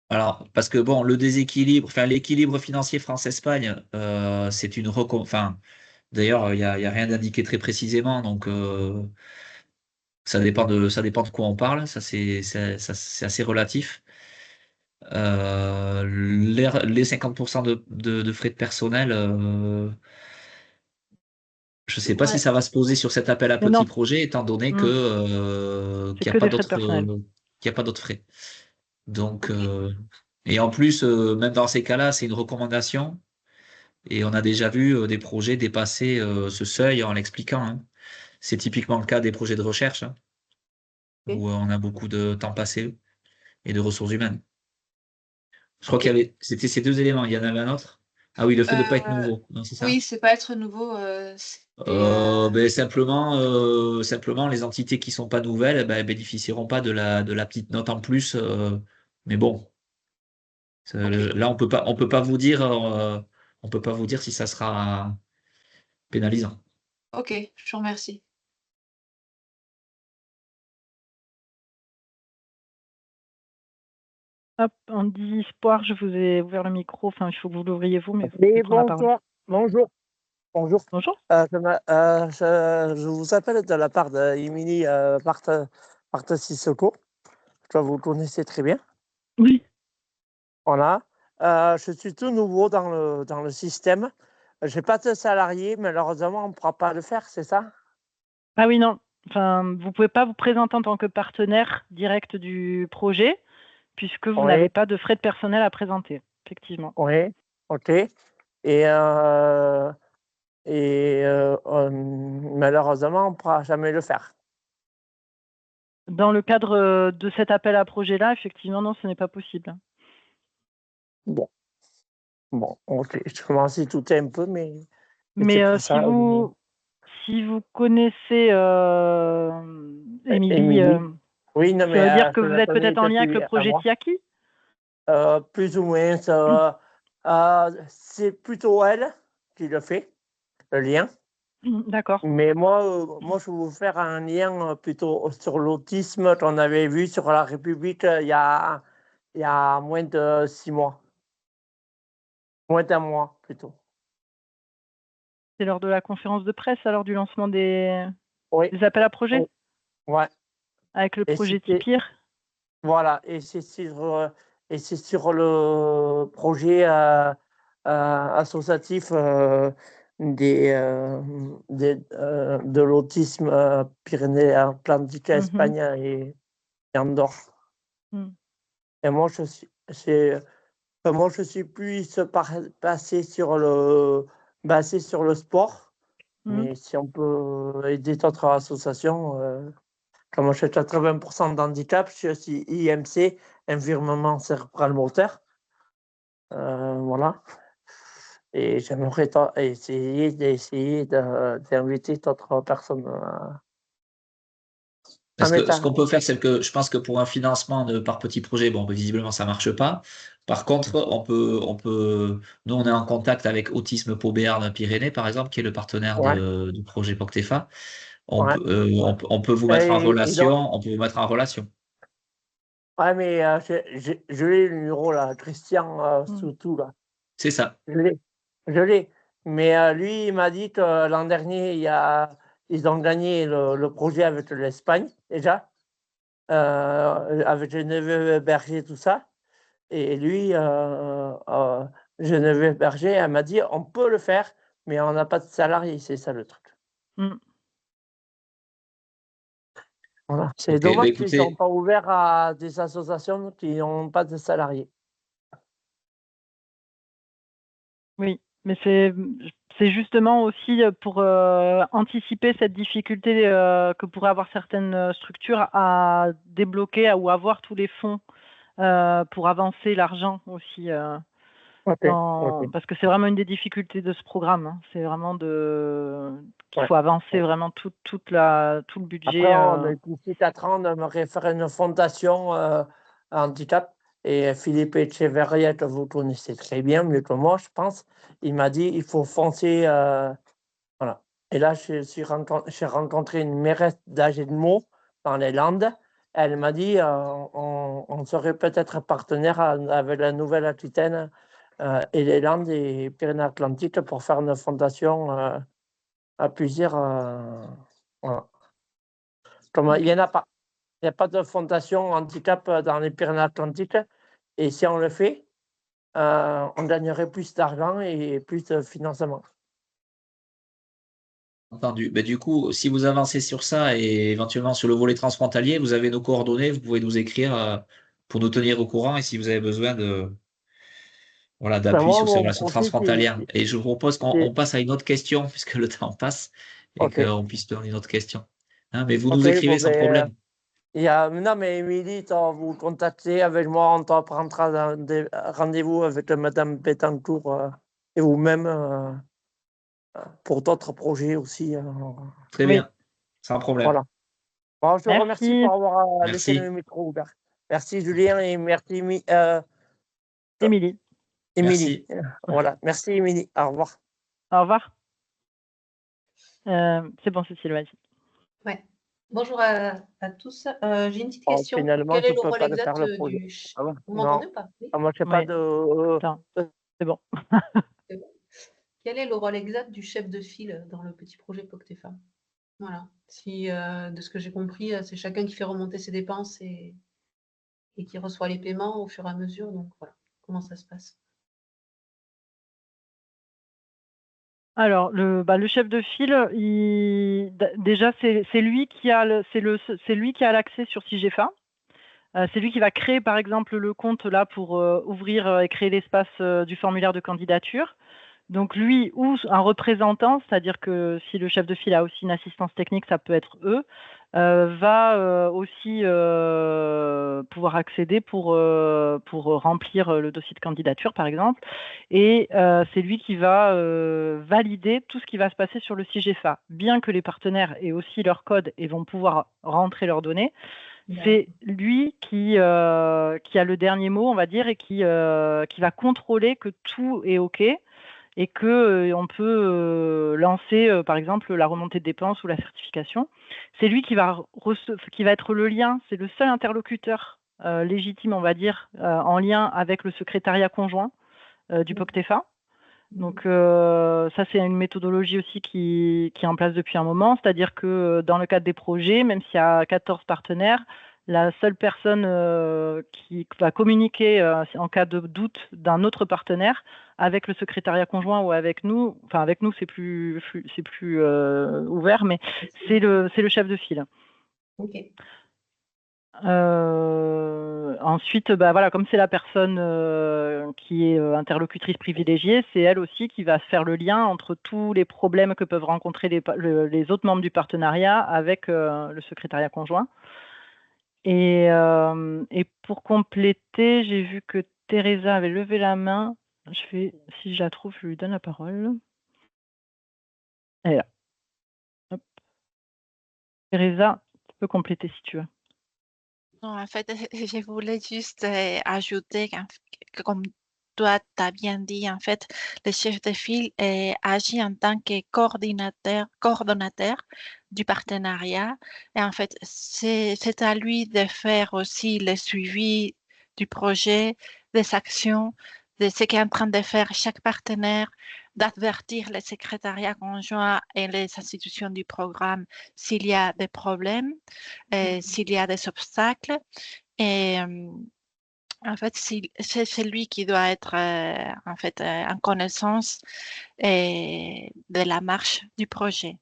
Alors, parce que bon, l'équilibre financier France-Espagne, c'est D'ailleurs, il y a rien d'indiqué très précisément, donc ça dépend de quoi on parle. Ça, c'est assez relatif. Les 50% de frais de personnel, je ne sais pas si Ouais. ça va se poser sur cet appel à Mais petit non, projet, étant donné mm, c'est qu'il n'y a que pas des frais de d'autres personnel. qu'il y a pas d'autres frais. Donc, Ok. et en plus, même dans ces cas-là, c'est une recommandation. Et on a déjà vu des projets dépasser ce seuil en l'expliquant, hein. C'est typiquement le cas des projets de recherche, hein, Ok. où on a beaucoup de temps passé et de ressources humaines. Je crois Ok. c'était ces deux éléments. Il y en avait un autre. Ah oui, le fait de ne pas être Euh, nouveau. Non, c'est ça? oui, c'est pas être nouveau, c'est Ben, simplement, les entités qui sont pas nouvelles, ben, bénéficieront pas de la petite note en plus. Mais bon, Ok. là, on peut pas vous dire si ça sera pénalisant. ok, je vous remercie. Hop, on dit Espoir, je vous ai ouvert le micro. Enfin, il faut que vous l'ouvriez vous, mais vous pouvez Oui, prendre la parole. bonjour. Bonjour. Bonjour. Bonjour. Je vous appelle de la part d'Emily Parta Sissoko. Vous connaissez très bien. Oui. Voilà. Je suis tout nouveau dans le système. Je n'ai pas de salarié, malheureusement, on ne pourra pas le faire, c'est ça? Ah oui, non. Enfin, vous pouvez pas vous présenter en tant que partenaire direct du projet, puisque vous Oui, n'avez pas de frais de personnel à présenter, effectivement. oui, ok. Malheureusement, on ne pourra jamais le faire. Dans le cadre de cet appel à projet-là, effectivement, non, ce n'est pas possible. Bon, ok. Je commence à y douter un peu, mais Mais c'était pour ça. si vous connaissez Émilie, Émilie. Oui, non, ça mais veut dire que je vous la êtes connais peut-être en lien avec le depuis un projet mois. Tiaki? Plus ou moins. C'est plutôt elle qui le fait, le lien. D'accord. Mais moi, je vais vous faire un lien plutôt sur l'autisme qu'on avait vu sur la République il y a moins de 6 mois. Moins d'un mois, plutôt. C'est lors de la conférence de presse, alors du lancement des Oui, appels à projet, oui, ouais. avec le Et projet c'était, Tipir. voilà, et c'est sur le projet associatif de l'autisme Pyrénées-Atlantique, Mhm. Espagne et Andorre. Mm. Et moi, je suis plus basé sur le sport, Mm. mais si on peut aider d'autres associations, comme j'ai 80% d'handicap, je suis aussi IMC, environnement cérébral moteur. Voilà. Et j'aimerais essayer d'inviter d'autres personnes à Parce que ce m'aider. qu'on peut faire, c'est que je pense que pour un financement par petit projet, bon, visiblement, ça marche pas. Par contre, nous, on est en contact avec Autisme Pau Béarn Pyrénées, par exemple, qui est le partenaire Ouais, du projet POCTEFA. ouais. On peut vous mettre en Et donc, relation, on peut vous mettre en relation. ouais, mais je l'ai le numéro là, Christian Mm. Soutou là. C'est ça. Je l'ai. Je l'ai. Mais lui, il m'a dit que l'an dernier, ils ont gagné le projet avec l'Espagne déjà, avec Geneviève Berger, tout ça. Et lui, Geneviève Berger, elle m'a dit, on peut le faire, mais on n'a pas de salarié, c'est ça le truc. Mm. Voilà. C'est Ok, bah dommage qu'ils ne sont écoutez, pas ouverts à des associations qui n'ont pas de salariés. Oui, mais c'est justement aussi pour anticiper cette difficulté que pourraient avoir certaines structures à débloquer ou avoir tous les fonds pour avancer l'argent aussi. Ok, ok. Parce que c'est vraiment une des difficultés de ce programme, hein. C'est vraiment qu'il Ouais. faut avancer vraiment tout le budget. Après, d'ici 4 ans, on aimerait faire une fondation handicap. Et Philippe Echeverriet, que vous connaissez très bien, mieux que moi, je pense, il m'a dit il faut foncer. Voilà. Et là, j'ai rencontré une mairesse d'Agenmo dans les Landes. Elle m'a dit on serait peut-être partenaire avec la Nouvelle-Aquitaine et les Landes et Pyrénées-Atlantiques pour faire une fondation à plusieurs. Voilà. Comme il n'y en a pas. Il n'y a pas de fondation handicap dans les Pyrénées-Atlantiques. Et si on le fait, on gagnerait plus d'argent et plus de financement. Entendu. Ben, du coup, si vous avancez sur ça et éventuellement sur le volet transfrontalier, vous avez nos coordonnées, vous pouvez nous écrire pour nous tenir au courant et si vous avez besoin Ben, d'appui moi, sur ces mon relations projet, transfrontalières. Et je vous propose qu'on passe à une autre question puisque le temps passe et OK. qu'on puisse donner une autre question. Hein, mais vous nous OK, écrivez bon, sans problème. non, mais Émilie, vous contactez avec moi, on te prendra des rendez-vous avec Madame Bettencourt et vous-même pour d'autres projets aussi. Très Oui, bien, sans problème. Voilà. Bon, je te remercie merci pour avoir laissé Merci. le micro ouvert. Merci Julien et merci Émilie. Émilie. Merci. Voilà, merci Émilie. Au revoir. Au revoir. C'est bon, Cécile, vas-y. Ouais. Bonjour à tous. J'ai une petite question. Finalement, Quel je est le peux rôle pas le exact faire le projet. du... Ah bon? Vous Non, m'entendez ou pas? Oui, moi je sais Oui. pas de. Attends, c'est bon. c'est bon. Quel est le rôle exact du chef de file dans le petit projet POCTEFA? Voilà. Si, de ce que j'ai compris, c'est chacun qui fait remonter ses dépenses et qui reçoit les paiements au fur et à mesure. Donc voilà, comment ça se passe? Alors, le chef de file, déjà, c'est lui qui a l'accès sur Sigefa. C'est lui qui va créer, par exemple, le compte là pour ouvrir et créer l'espace du formulaire de candidature. Donc lui ou un représentant, c'est-à-dire que si le chef de file a aussi une assistance technique, ça peut être eux, va aussi pouvoir accéder pour remplir le dossier de candidature, par exemple. Et c'est lui qui va valider tout ce qui va se passer sur le Sigefa. Bien que les partenaires aient aussi leur code et vont pouvoir rentrer leurs données, c'est lui qui a le dernier mot, on va dire, et qui va contrôler que tout est OK et que on peut lancer, par exemple, la remontée de dépenses ou la certification. C'est lui qui va être le lien, c'est le seul interlocuteur légitime, on va dire, en lien avec le secrétariat conjoint du POCTEFA. Donc ça, c'est une méthodologie aussi qui est en place depuis un moment, c'est-à-dire que dans le cadre des projets, même s'il y a 14 partenaires, la seule personne qui va communiquer en cas de doute d'un autre partenaire avec le secrétariat conjoint ou avec nous, enfin avec nous c'est plus ouvert, mais c'est le chef de file. Ok. Ensuite, voilà, comme c'est la personne qui est interlocutrice privilégiée, c'est elle aussi qui va faire le lien entre tous les problèmes que peuvent rencontrer les autres membres du partenariat avec le secrétariat conjoint. Et pour compléter, j'ai vu que Teresa avait levé la main. Si je la trouve, je lui donne la parole. Elle est là. Hop. Teresa, tu peux compléter si tu veux. Non, en fait, je voulais juste ajouter que comme toi, tu as bien dit, en fait, le chef de file agit en tant que coordonnateur du partenariat. Et en fait, c'est à lui de faire aussi le suivi du projet, des actions, de ce qu'est en train de faire chaque partenaire, d'avertir le secrétariat conjoint et les institutions du programme s'il y a des problèmes, s'il y a des obstacles. Et en fait, c'est lui qui doit être en fait en connaissance de la marche du projet.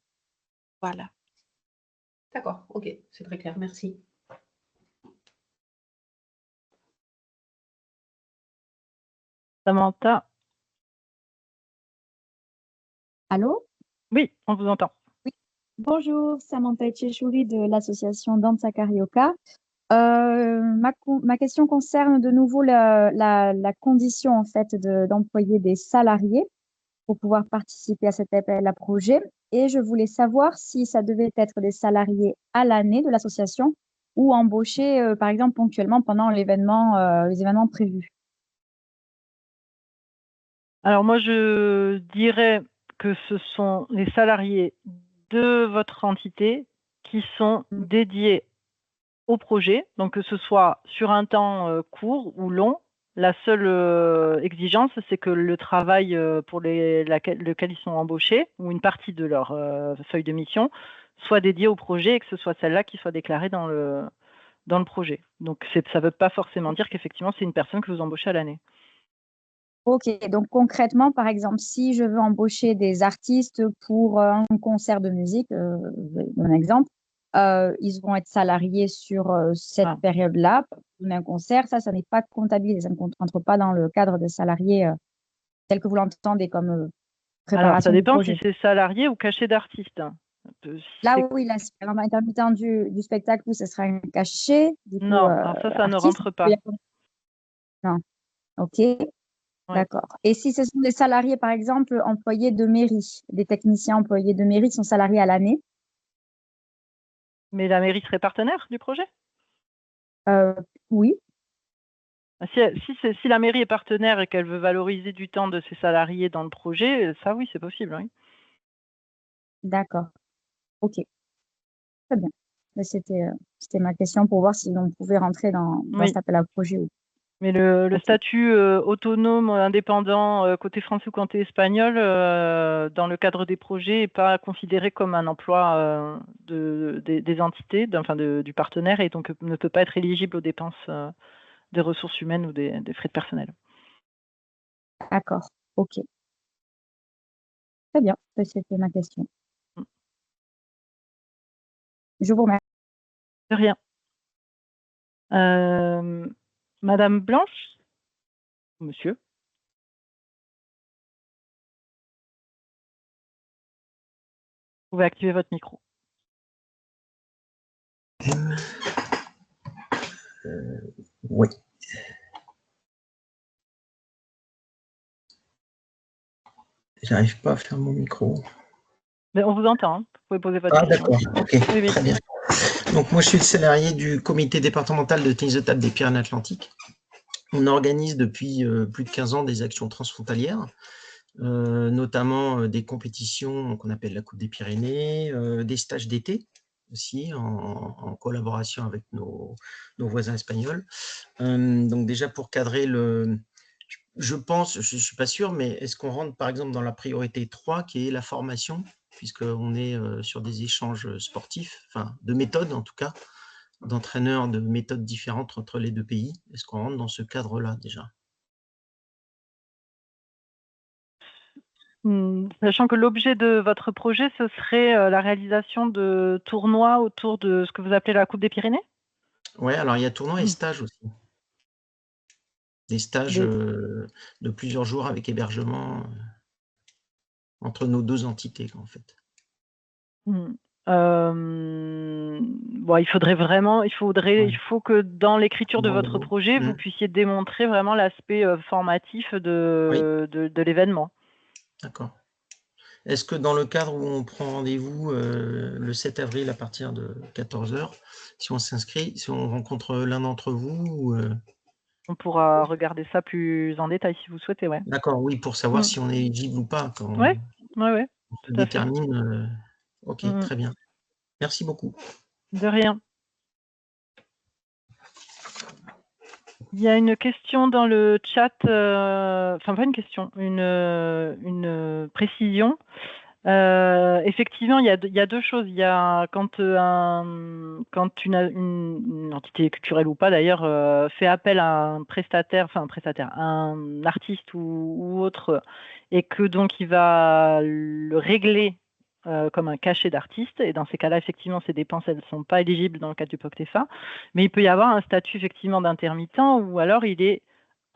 Voilà. D'accord, ok, c'est très clair, merci. Samantha? Allô? Oui, on vous entend. Oui. Bonjour, Samantha Etchechouri de l'association Danza Carioca. Ma question concerne de nouveau la condition en fait d'employer des salariés pour pouvoir participer à cet appel à projet. Et je voulais savoir si ça devait être des salariés à l'année de l'association ou embauchés, par exemple, ponctuellement pendant les événements prévus. Alors moi, je dirais que ce sont les salariés de votre entité qui sont dédiés au projet, donc que ce soit sur un temps court ou long, La seule exigence, c'est que le travail pour lequel ils sont embauchés, ou une partie de leur feuille de mission, soit dédiée au projet et que ce soit celle-là qui soit déclarée dans le projet. Donc, ça ne veut pas forcément dire qu'effectivement, c'est une personne que vous embauchez à l'année. Ok, donc concrètement, par exemple, si je veux embaucher des artistes pour un concert de musique, un exemple, ils vont être salariés sur cette période-là pour donner un concert. Ça n'est pas comptabilisé, ça ne rentre pas dans le cadre des salariés tel que vous l'entendez comme préparation Alors, ça du dépend projet. si c'est salarié ou caché d'artiste. Là, oui, là, par intermittent du spectacle, ce sera un cachet. Du coup, non, alors ça ne rentre pas. Non, ok. Ouais. D'accord. Et si ce sont des salariés, par exemple, employés de mairie, des techniciens employés de mairie qui sont salariés à l'année? Mais la mairie serait partenaire du projet? Oui. Si la mairie est partenaire et qu'elle veut valoriser du temps de ses salariés dans le projet, ça oui, c'est possible, oui. D'accord. Ok. Très bien. C'était ma question pour voir si on pouvait rentrer dans cet appel à projet. Mais le statut autonome, indépendant, côté français ou côté espagnol, dans le cadre des projets, n'est pas considéré comme un emploi des entités, du partenaire, et donc ne peut pas être éligible aux dépenses des ressources humaines ou des frais de personnel. D'accord. Ok. Très bien. C'était ma question. Je vous remercie. De rien. Madame Blanche? Monsieur? Vous pouvez activer votre micro. Oui. J'arrive pas à faire mon micro. Mais on vous entend, hein. Vous pouvez poser votre question. Ah, d'accord, ok, oui. Très bien. Donc, moi, je suis le salarié du comité départemental de tennis de table des Pyrénées-Atlantiques. On organise depuis plus de 15 ans des actions transfrontalières, notamment des compétitions qu'on appelle la Coupe des Pyrénées, des stages d'été aussi, en collaboration avec nos voisins espagnols. Donc, déjà, pour cadrer je pense, je ne suis pas sûr, mais est-ce qu'on rentre par exemple dans la priorité 3 qui est la formation, puisqu'on est sur des échanges sportifs, enfin de méthodes en tout cas, d'entraîneurs de méthodes différentes entre les deux pays. Est-ce qu'on rentre dans ce cadre-là déjà? Sachant que l'objet de votre projet, ce serait la réalisation de tournois autour de ce que vous appelez la Coupe des Pyrénées? Oui, alors il y a tournois et stages aussi. Des stages de plusieurs jours avec hébergement entre nos deux entités, en fait. Bon, il faut que dans l'écriture de votre projet, vous puissiez démontrer vraiment l'aspect formatif de l'événement. D'accord. Est-ce que dans le cadre où on prend rendez-vous le 7 avril à partir de 14 h, si on s'inscrit, si on rencontre l'un d'entre vous on pourra regarder ça plus en détail si vous souhaitez, ouais. D'accord, oui, pour savoir si on est éligible ou pas. Ouais. On se détermine. Ok, très bien. Merci beaucoup. De rien. Il y a une question dans le chat, enfin pas une question, une précision. Effectivement, il y a deux choses. Il y a quand une entité culturelle ou pas d'ailleurs fait appel à un prestataire, un artiste ou autre, et que donc il va le régler comme un cachet d'artiste. Et dans ces cas-là, effectivement, ces dépenses, elles ne sont pas éligibles dans le cadre du POCTEFA. Mais il peut y avoir un statut effectivement d'intermittent ou alors il est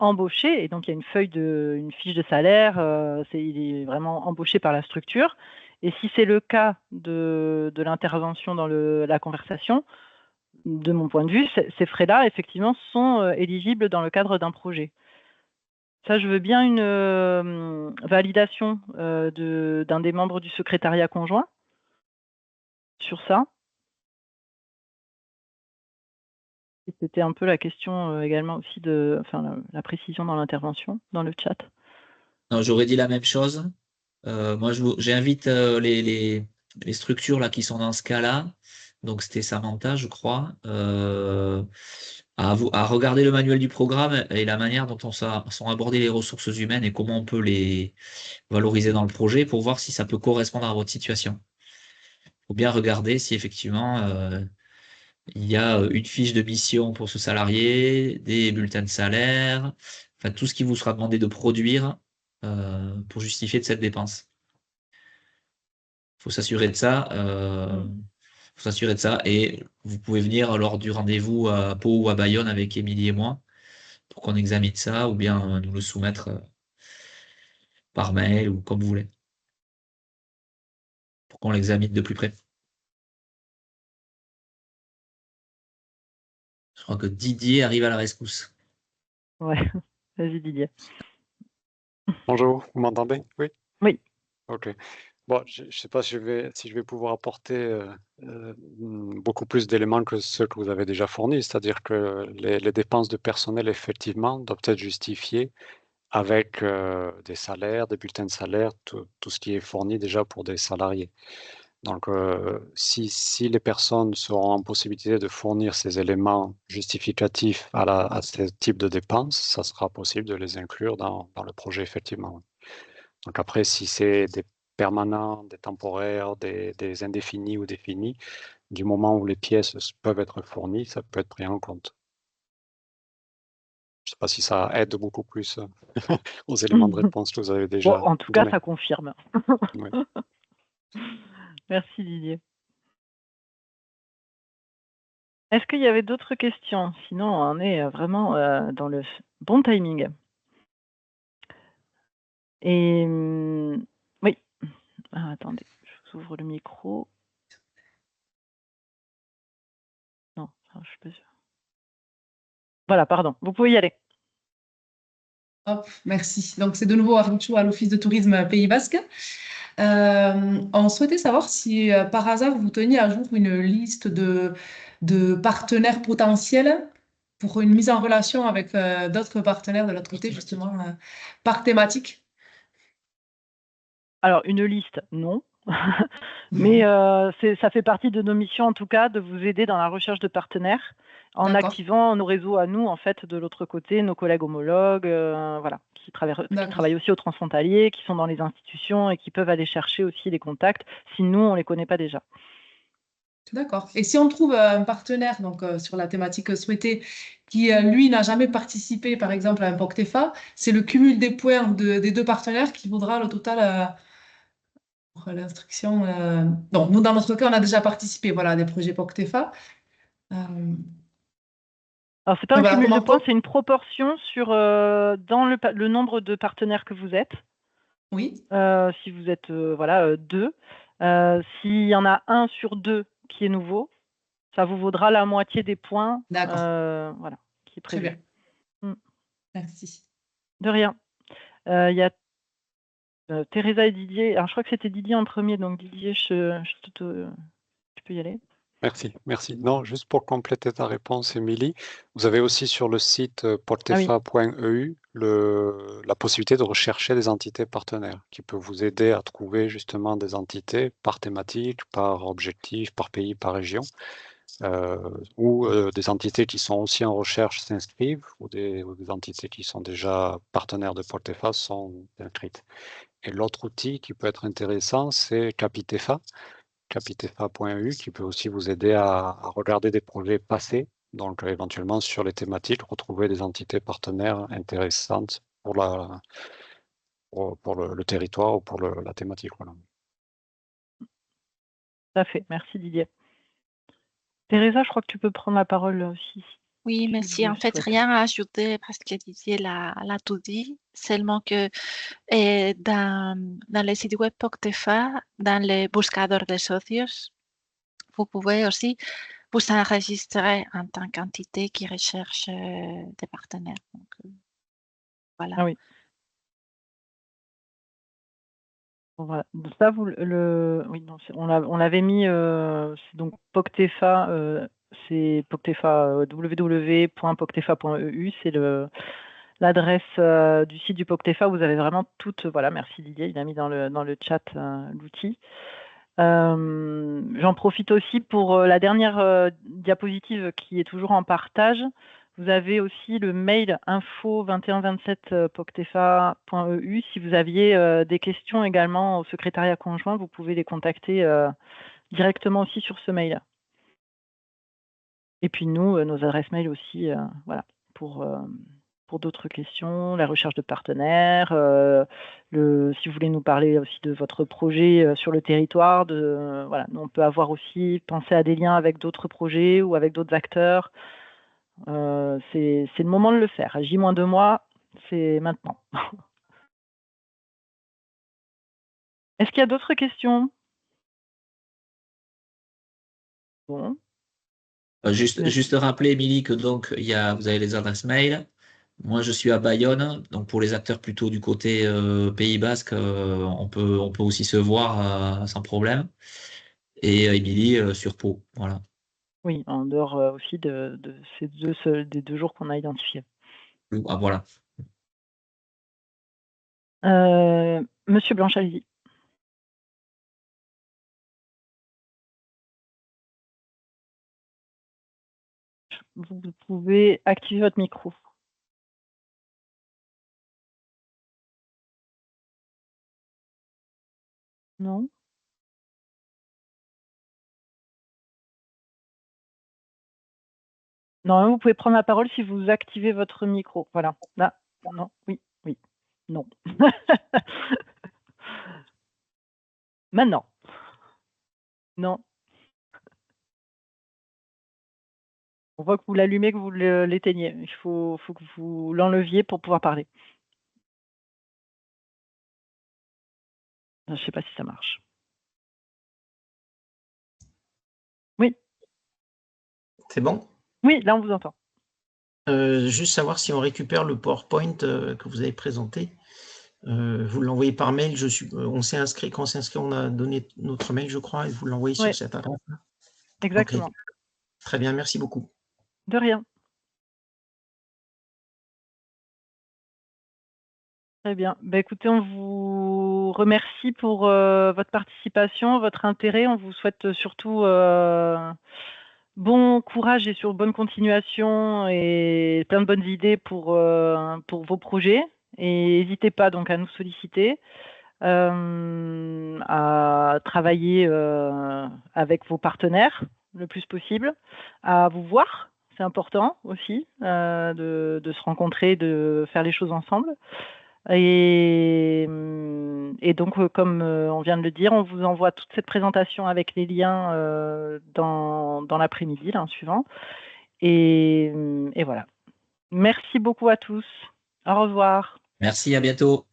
embauché, et donc il y a une fiche de salaire, il est vraiment embauché par la structure. Et si c'est le cas de l'intervention dans la conversation, de mon point de vue, ces frais-là, effectivement, sont éligibles dans le cadre d'un projet. Ça, je veux bien une validation d'un des membres du secrétariat conjoint sur ça. C'était un peu la question également aussi la précision dans l'intervention, dans le chat. J'aurais dit la même chose. Moi, j'invite les structures là, qui sont dans ce cas-là. Donc, c'était Samantha, je crois, à regarder le manuel du programme et la manière dont sont abordées les ressources humaines et comment on peut les valoriser dans le projet pour voir si ça peut correspondre à votre situation. Il faut bien regarder si effectivement il y a une fiche de mission pour ce salarié, des bulletins de salaire, enfin tout ce qui vous sera demandé de produire pour justifier de cette dépense. Il faut s'assurer de ça. Faut s'assurer de ça. Et vous pouvez venir lors du rendez-vous à Pau ou à Bayonne avec Émilie et moi pour qu'on examine ça ou bien nous le soumettre par mail ou comme vous voulez. Pour qu'on l'examine de plus près. Je crois que Didier arrive à la rescousse. Ouais, vas-y Didier. Bonjour, vous m'entendez? Oui? Oui. Ok. Bon, je ne sais pas si je vais pouvoir apporter beaucoup plus d'éléments que ceux que vous avez déjà fournis, c'est-à-dire que les dépenses de personnel, effectivement, doivent être justifiées avec des salaires, des bulletins de salaire, tout ce qui est fourni déjà pour des salariés. Donc, si les personnes seront en possibilité de fournir ces éléments justificatifs à ce type de dépenses, ça sera possible de les inclure dans le projet, effectivement. Donc après, si c'est des permanents, des temporaires, des indéfinis ou définis, du moment où les pièces peuvent être fournies, ça peut être pris en compte. Je ne sais pas si ça aide beaucoup plus aux éléments de réponse que vous avez déjà Bon, en tout cas, donnés. ça confirme. Oui. Merci Didier. Est-ce qu'il y avait d'autres questions? Sinon, on est vraiment dans le bon timing. Et oui. Ah, attendez, je vous ouvre le micro. Non, je suis pas sûre. Voilà, pardon, vous pouvez y aller. Hop, merci. Donc, c'est de nouveau Arnaud à l'Office de tourisme Pays Basque. On souhaitait savoir si par hasard vous teniez à jour une liste de partenaires potentiels pour une mise en relation avec d'autres partenaires de l'autre côté, justement, par thématique. Alors, une liste, non. Mais ça fait partie de nos missions, en tout cas, de vous aider dans la recherche de partenaires en activant nos réseaux à nous, en fait, de l'autre côté, nos collègues homologues, voilà, qui travaillent aussi au transfrontalier, qui sont dans les institutions et qui peuvent aller chercher aussi les contacts si nous, on ne les connaît pas déjà. D'accord. Et si on trouve un partenaire donc, sur la thématique souhaitée qui, lui, n'a jamais participé, par exemple, à un POCTEFA, c'est le cumul des points des deux partenaires qui vaudra le total pour l'instruction. Non, nous, dans notre cas, on a déjà participé à des projets POCTEFA. Alors, ce n'est pas un cumul de points, c'est une proportion sur dans le nombre de partenaires que vous êtes. Oui. Si vous êtes deux. S'il y en a un sur deux qui est nouveau, ça vous vaudra la moitié des points voilà, qui est prévu. Très bien. Merci. De rien. Il y a Teresa et Didier. Alors, je crois que c'était Didier en premier, donc Didier, tu peux y aller. Merci, merci. Non, juste pour compléter ta réponse, Émilie, vous avez aussi sur le site portefa.eu la possibilité de rechercher des entités partenaires qui peut vous aider à trouver justement des entités par thématique, par objectif, par pays, par région, ou des entités qui sont aussi en recherche s'inscrivent ou des entités qui sont déjà partenaires de Portefa sont inscrites. Et l'autre outil qui peut être intéressant, c'est Capitefa. Capitefa.eu qui peut aussi vous aider à regarder des projets passés, donc éventuellement sur les thématiques, retrouver des entités partenaires intéressantes pour le territoire ou pour la thématique. Voilà. Tout à fait, merci Didier. Teresa, je crois que tu peux prendre la parole aussi. Oui, merci. En fait, rien à ajouter parce que Didier l'a tout dit, seulement que dans le site web POCTEFA, dans le buscador de socios, vous pouvez aussi vous enregistrer en tant qu'entité qui recherche des partenaires. Donc, voilà. Ah oui. Voilà. Ça, oui, non, on l'avait mis, donc POCTEFA, c'est POCTEFA, www.poctefa.eu, c'est l'adresse du site du POCTEFA. Vous avez vraiment toute, voilà, merci Didier, il a mis dans le chat l'outil. J'en profite aussi pour la dernière diapositive qui est toujours en partage. Vous avez aussi le mail info2127.poctefa.eu. Si vous aviez des questions également au secrétariat conjoint, vous pouvez les contacter directement aussi sur ce mail. Et puis nous, nos adresses mail aussi, voilà, pour d'autres questions, la recherche de partenaires, si vous voulez nous parler aussi de votre projet sur le territoire, voilà, nous, on peut avoir aussi pensé à des liens avec d'autres projets ou avec d'autres acteurs. C'est le moment de le faire. À J-2 mois, c'est maintenant. Est-ce qu'il y a d'autres questions? Bon. Juste rappeler, Émilie, que donc vous avez les adresses mail. Moi, je suis à Bayonne, donc pour les acteurs plutôt du côté Pays Basque, on peut aussi se voir sans problème. Et Émilie sur Pau, voilà. Oui, en dehors aussi des 2 jours qu'on a identifiés. Ah, voilà. Monsieur Blanche, allez-y. Vous pouvez activer votre micro. Non? Non, vous pouvez prendre la parole si vous activez votre micro. Voilà. Là, non, oui, non. Maintenant. Non. On voit que vous l'allumez, que vous l'éteignez. Il faut que vous l'enleviez pour pouvoir parler. Je ne sais pas si ça marche. Oui. C'est bon? Oui, là, on vous entend. Juste savoir si on récupère le PowerPoint que vous avez présenté. Vous l'envoyez par mail. On s'est inscrit. Quand on s'est inscrit, on a donné notre mail, je crois, et vous l'envoyez sur cette adresse. Exactement. Okay. Très bien, merci beaucoup. De rien. Très bien. Écoutez, on vous remercie pour votre participation, votre intérêt. On vous souhaite surtout bon courage et bonne continuation et plein de bonnes idées pour vos projets. Et n'hésitez pas donc à nous solliciter, à travailler avec vos partenaires le plus possible, à vous voir. C'est important aussi de se rencontrer, de faire les choses ensemble. Et donc, comme on vient de le dire, on vous envoie toute cette présentation avec les liens dans l'après-midi, suivant. Et voilà. Merci beaucoup à tous. Au revoir. Merci, à bientôt.